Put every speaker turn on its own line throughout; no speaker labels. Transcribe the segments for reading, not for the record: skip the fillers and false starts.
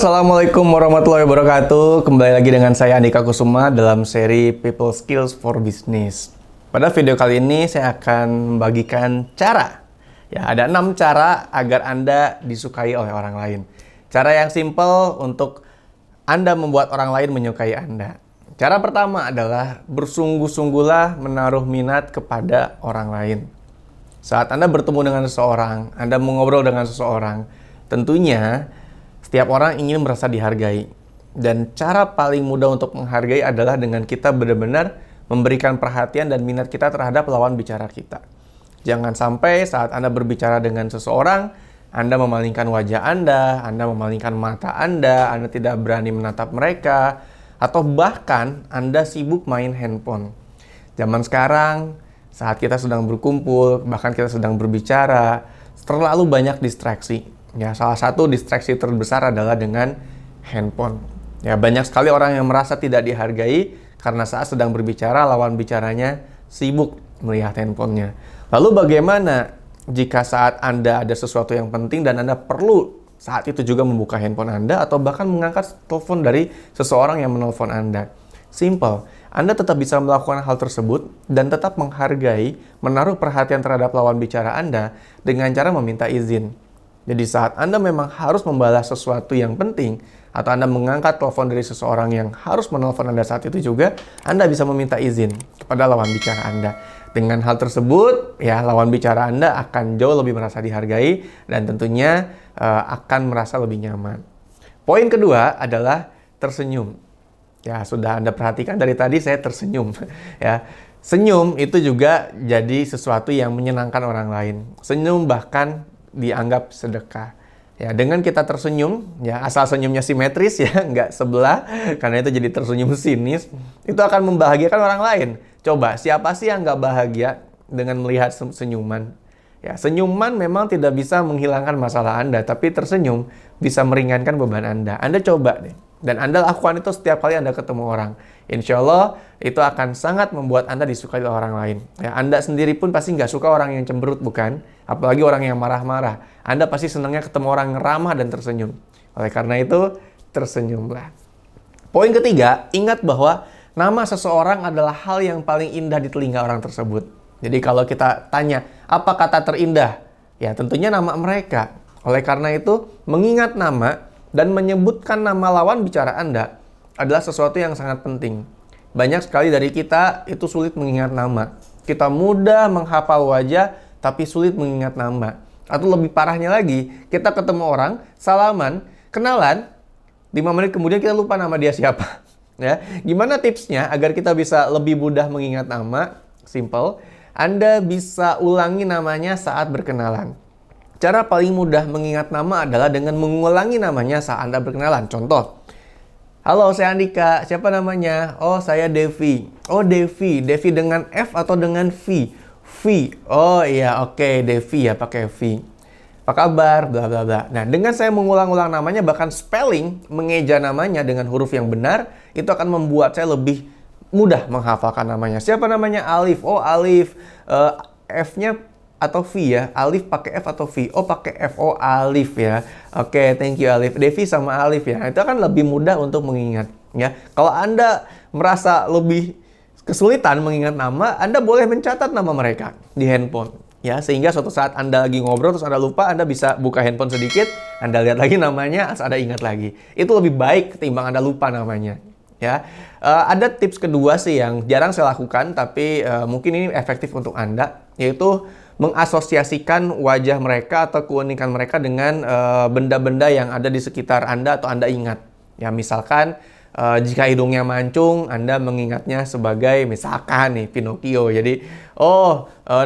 Assalamualaikum warahmatullahi wabarakatuh. Kembali lagi dengan saya Andika Kusuma dalam seri People Skills for Business. Pada video kali ini saya akan membagikan cara. Ya, ada 6 cara agar Anda disukai oleh orang lain. Cara yang simple untuk Anda membuat orang lain menyukai Anda. Cara pertama adalah bersungguh-sungguhlah menaruh minat kepada orang lain. Saat Anda bertemu dengan seseorang, Anda mengobrol dengan seseorang, tentunya setiap orang ingin merasa dihargai. Dan cara paling mudah untuk menghargai adalah dengan kita benar-benar memberikan perhatian dan minat kita terhadap lawan bicara kita. Jangan sampai saat Anda berbicara dengan seseorang, Anda memalingkan wajah Anda memalingkan mata Anda tidak berani menatap mereka, atau bahkan Anda sibuk main handphone. Zaman sekarang, saat kita sedang berkumpul, bahkan kita sedang berbicara, terlalu banyak distraksi. Ya, salah satu distraksi terbesar adalah dengan handphone. Ya, banyak sekali orang yang merasa tidak dihargai karena saat sedang berbicara, lawan bicaranya sibuk melihat handphonenya. Lalu bagaimana jika saat Anda ada sesuatu yang penting dan Anda perlu saat itu juga membuka handphone Anda atau bahkan mengangkat telepon dari seseorang yang menelpon Anda? Simple. Anda tetap bisa melakukan hal tersebut dan tetap menghargai, menaruh perhatian terhadap lawan bicara Anda dengan cara meminta izin. Jadi saat Anda memang harus membalas sesuatu yang penting, atau Anda mengangkat telepon dari seseorang yang harus menelpon Anda saat itu juga, Anda bisa meminta izin kepada lawan bicara Anda. Dengan hal tersebut, ya lawan bicara Anda akan jauh lebih merasa dihargai dan tentunya akan merasa lebih nyaman. Poin kedua adalah tersenyum. Ya, sudah Anda perhatikan dari tadi saya tersenyum. Ya, senyum itu juga jadi sesuatu yang menyenangkan orang lain. Senyum bahkan dianggap sedekah. Ya, dengan kita tersenyum, ya asal senyumnya simetris ya, nggak sebelah, karena itu jadi tersenyum sinis, itu akan membahagiakan orang lain. Coba, siapa sih yang nggak bahagia dengan melihat senyuman? Ya, senyuman memang tidak bisa menghilangkan masalah Anda, tapi tersenyum bisa meringankan beban Anda. Anda coba deh. Dan Anda lakukan itu setiap kali Anda ketemu orang. Insya Allah, itu akan sangat membuat Anda disukai oleh orang lain. Ya, Anda sendiri pun pasti nggak suka orang yang cemberut, bukan? Apalagi orang yang marah-marah. Anda pasti senangnya ketemu orang yang ramah dan tersenyum. Oleh karena itu, tersenyumlah. Poin ketiga, ingat bahwa nama seseorang adalah hal yang paling indah di telinga orang tersebut. Jadi kalau kita tanya, apa kata terindah? Ya, tentunya nama mereka. Oleh karena itu, mengingat nama dan menyebutkan nama lawan bicara Anda adalah sesuatu yang sangat penting. Banyak sekali dari kita itu sulit mengingat nama. Kita mudah menghafal wajah, tapi sulit mengingat nama. Atau lebih parahnya lagi, kita ketemu orang, salaman, kenalan, 5 menit kemudian kita lupa nama dia siapa. Ya, gimana tipsnya agar kita bisa lebih mudah mengingat nama? Simple. Anda bisa ulangi namanya saat berkenalan. Cara paling mudah mengingat nama adalah dengan mengulangi namanya saat Anda berkenalan. Contoh, halo saya Andika, siapa namanya? Oh saya Devi. Oh Devi, Devi dengan F atau dengan V? V, oh iya oke, Devi ya pakai V. Apa kabar? Bla bla bla. Nah, dengan saya mengulang-ulang namanya, bahkan spelling, mengeja namanya dengan huruf yang benar, itu akan membuat saya lebih mudah menghafalkan namanya. Siapa namanya? Alif. Oh Alif, F-nya atau V ya, Alif pakai F atau V? Oh pakai F, oh Alif ya. Oke, thank you Alif. Devi sama Alif ya. Itu akan lebih mudah untuk mengingat ya. Kalau Anda merasa lebih kesulitan mengingat nama, Anda boleh mencatat nama mereka di handphone ya, sehingga suatu saat Anda lagi ngobrol terus Anda lupa, Anda bisa buka handphone sedikit, Anda lihat lagi namanya, Anda ingat lagi. Itu lebih baik ketimbang Anda lupa namanya ya. Ada tips kedua sih yang jarang saya lakukan, tapi mungkin ini efektif untuk Anda, yaitu mengasosiasikan wajah mereka atau keunikan mereka dengan benda-benda yang ada di sekitar Anda atau Anda ingat. Ya, misalkan jika hidungnya mancung, Anda mengingatnya sebagai misalkan nih Pinocchio. Jadi,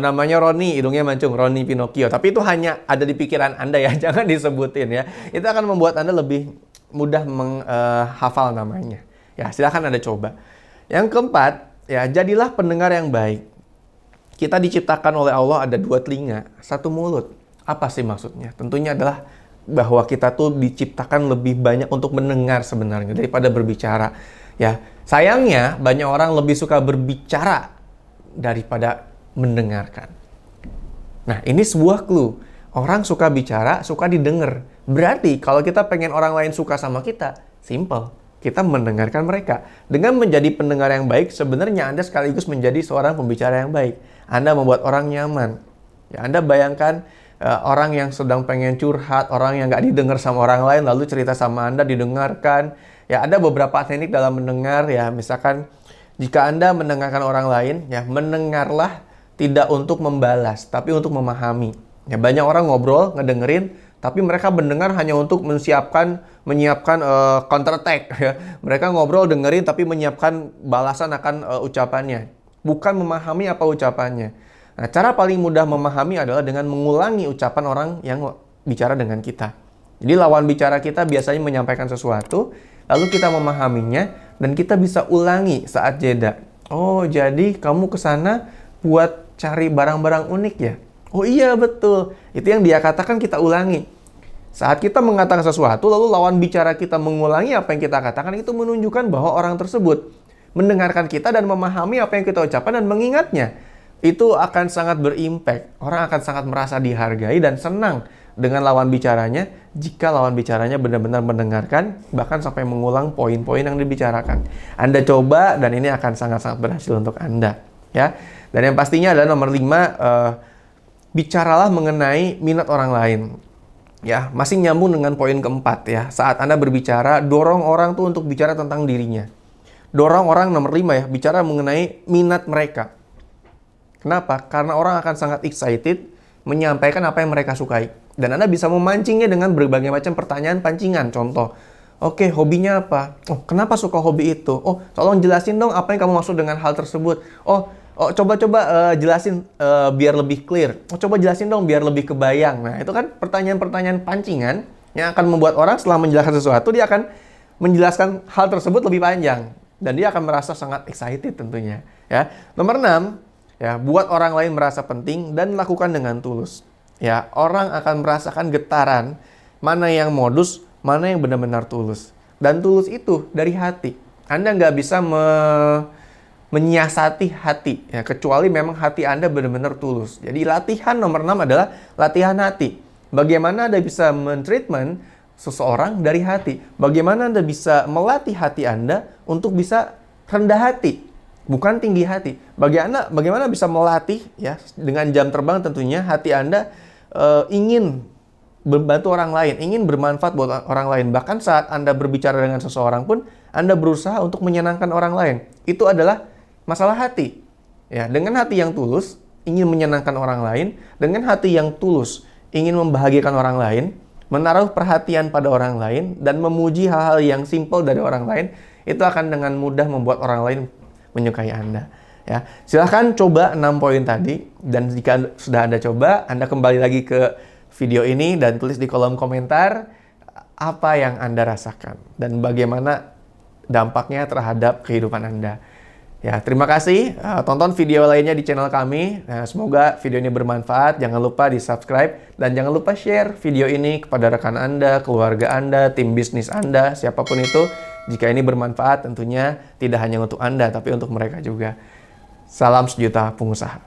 namanya Roni, hidungnya mancung, Roni Pinocchio. Tapi itu hanya ada di pikiran Anda ya, jangan disebutin ya. Itu akan membuat Anda lebih mudah menghafal namanya. Ya, silakan Anda coba. Yang keempat, ya jadilah pendengar yang baik. Kita diciptakan oleh Allah ada 2 telinga, 1 mulut. Apa sih maksudnya? Tentunya adalah bahwa kita tuh diciptakan lebih banyak untuk mendengar sebenarnya daripada berbicara. Ya, sayangnya banyak orang lebih suka berbicara daripada mendengarkan. Nah, ini sebuah clue. Orang suka bicara, suka didengar. Berarti kalau kita pengen orang lain suka sama kita, simple. Kita mendengarkan mereka. Dengan menjadi pendengar yang baik, sebenarnya Anda sekaligus menjadi seorang pembicara yang baik. Anda membuat orang nyaman. Ya, Anda bayangkan orang yang sedang pengen curhat, orang yang nggak didengar sama orang lain, lalu cerita sama Anda, didengarkan. Ya, ada beberapa teknik dalam mendengar. Ya, misalkan jika Anda mendengarkan orang lain, ya mendengarlah tidak untuk membalas, tapi untuk memahami. Ya, banyak orang ngobrol, ngedengerin, tapi mereka mendengar hanya untuk menyiapkan counter attack. Ya. Mereka ngobrol, dengerin, tapi menyiapkan balasan akan ucapannya. Bukan memahami apa ucapannya. Nah, cara paling mudah memahami adalah dengan mengulangi ucapan orang yang bicara dengan kita. Jadi lawan bicara kita biasanya menyampaikan sesuatu, lalu kita memahaminya, dan kita bisa ulangi saat jeda. Oh, jadi kamu kesana buat cari barang-barang unik ya? Oh iya, betul. Itu yang dia katakan, kita ulangi. Saat kita mengatakan sesuatu, lalu lawan bicara kita mengulangi apa yang kita katakan, itu menunjukkan bahwa orang tersebut mendengarkan kita dan memahami apa yang kita ucapkan dan mengingatnya. Itu akan sangat berimpact. Orang akan sangat merasa dihargai dan senang dengan lawan bicaranya jika lawan bicaranya benar-benar mendengarkan, bahkan sampai mengulang poin-poin yang dibicarakan. Anda coba dan ini akan sangat-sangat berhasil untuk Anda. Ya. Dan yang pastinya adalah nomor 5, bicaralah mengenai minat orang lain. Ya, masih nyambung dengan poin keempat ya. Saat Anda berbicara, dorong orang tuh untuk bicara tentang dirinya. Dorong orang nomor 5 ya, bicara mengenai minat mereka. Kenapa? Karena orang akan sangat excited menyampaikan apa yang mereka sukai. Dan Anda bisa memancingnya dengan berbagai macam pertanyaan pancingan. Contoh, oke, hobinya apa? Oh, kenapa suka hobi itu? Oh, tolong jelasin dong apa yang kamu maksud dengan hal tersebut. Oh, coba jelasin biar lebih clear. Oh, coba jelasin dong biar lebih kebayang. Nah, itu kan pertanyaan-pertanyaan pancingan yang akan membuat orang setelah menjelaskan sesuatu, dia akan menjelaskan hal tersebut lebih panjang. Dan dia akan merasa sangat excited tentunya. Ya. Nomor 6, ya, buat orang lain merasa penting dan lakukan dengan tulus. Ya, orang akan merasakan getaran mana yang modus, mana yang benar-benar tulus. Dan tulus itu dari hati. Anda nggak bisa menyiasati hati, ya, kecuali memang hati Anda benar-benar tulus. Jadi latihan nomor 6 adalah latihan hati. Bagaimana Anda bisa men-treatment seseorang dari hati? Bagaimana Anda bisa melatih hati Anda untuk bisa rendah hati, bukan tinggi hati? Bagaimana bisa melatih ya dengan jam terbang tentunya hati Anda ingin membantu orang lain, ingin bermanfaat buat orang lain. Bahkan saat Anda berbicara dengan seseorang pun, Anda berusaha untuk menyenangkan orang lain. Itu adalah masalah hati. Ya, dengan hati yang tulus, ingin menyenangkan orang lain, dengan hati yang tulus, ingin membahagiakan orang lain, menaruh perhatian pada orang lain, dan memuji hal-hal yang simple dari orang lain, itu akan dengan mudah membuat orang lain menyukai Anda. Ya, silahkan coba 6 poin tadi, dan jika sudah Anda coba, Anda kembali lagi ke video ini dan tulis di kolom komentar apa yang Anda rasakan dan bagaimana dampaknya terhadap kehidupan Anda. Ya, terima kasih. Tonton video lainnya di channel kami. Nah, semoga video ini bermanfaat. Jangan lupa di-subscribe dan jangan lupa share video ini kepada rekan Anda, keluarga Anda, tim bisnis Anda, siapapun itu. Jika ini bermanfaat, tentunya tidak hanya untuk Anda, tapi untuk mereka juga. Salam sejuta pengusaha.